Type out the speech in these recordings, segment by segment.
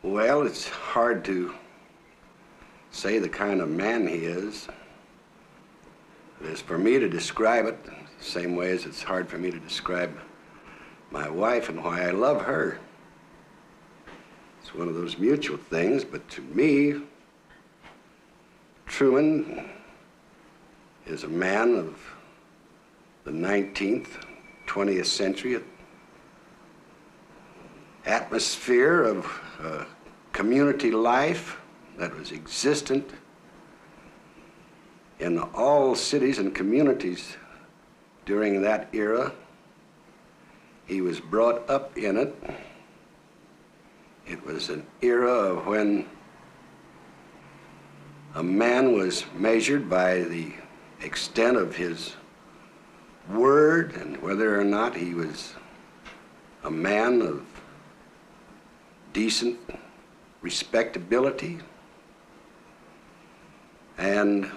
Well, it's hard to say the kind of man he is. It is for me to describe it the same way as it's hard for me to describe my wife and why I love her. It's one of those mutual things, but to me, Truman is a man of the 19th, 20th century, atmosphere of community life that was existent in all cities and communities during that era. He was brought up in it. It was an era of when a man was measured by the extent of his word and whether or not he was a man of decent respectability. And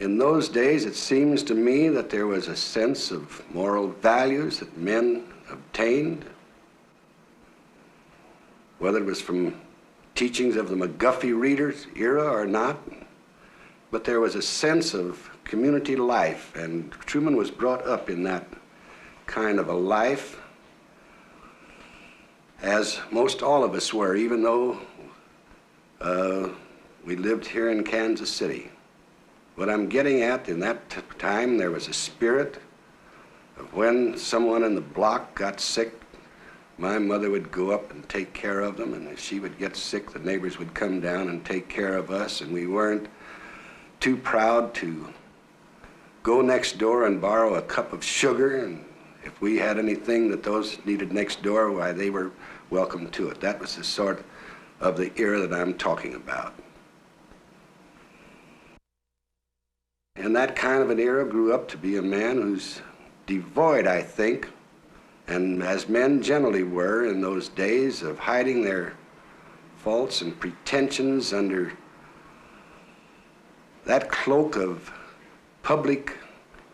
in those days, it seems to me that there was a sense of moral values that men obtained, whether it was from teachings of the McGuffey readers era or not, but there was a sense of community life, and Truman was brought up in that kind of a life, as most all of us were, even though we lived here in Kansas City. What I'm getting at, in that time, there was a spirit of when someone in the block got sick, my mother would go up and take care of them, and if she would get sick, the neighbors would come down and take care of us, and we weren't too proud to go next door and borrow a cup of sugar, and if we had anything that those needed next door, why, they were welcome to it. That was the sort of the era that I'm talking about. In that kind of an era, grew up to be a man who's devoid, I think, and as men generally were in those days, of hiding their faults and pretensions under that cloak of public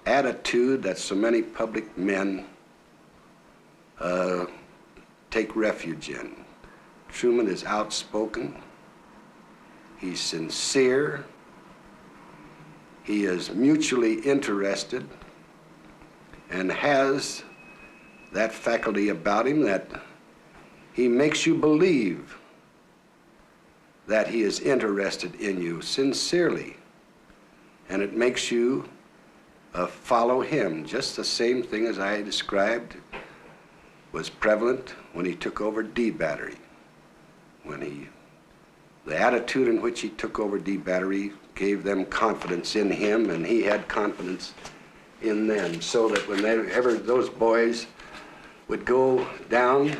attitude that so many public men take refuge in. Truman is outspoken. He's sincere. He is mutually interested and has that faculty about him that he makes you believe that he is interested in you sincerely, and it makes you follow him. Just the same thing as I described was prevalent when he took over D Battery. The attitude in which he took over D Battery gave them confidence in him, and he had confidence in them, so that whenever those boys would go down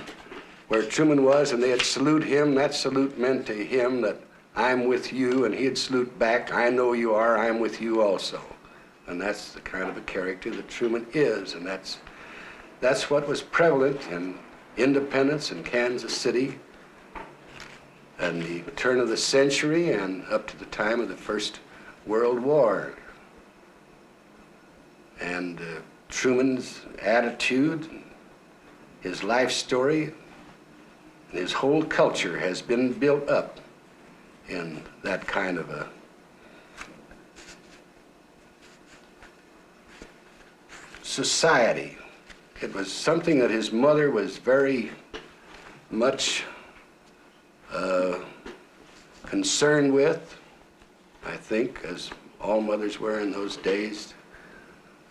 where Truman was and they'd salute him, that salute meant to him that I'm with you, and he'd salute back, I know you are, I'm with you also. And that's the kind of a character that Truman is, and that's what was prevalent in independence in Kansas City and the turn of the century and up to the time of the First World War. And Truman's attitude, his life story, his whole culture has been built up in that kind of a society. It was something that his mother was very much concerned with, I think, as all mothers were in those days,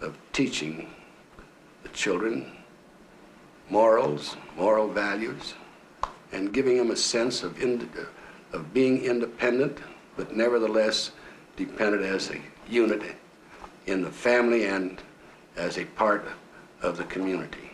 of teaching the children morals, moral values, and giving them a sense of being independent, but nevertheless dependent as a unit in the family and as a part of the community.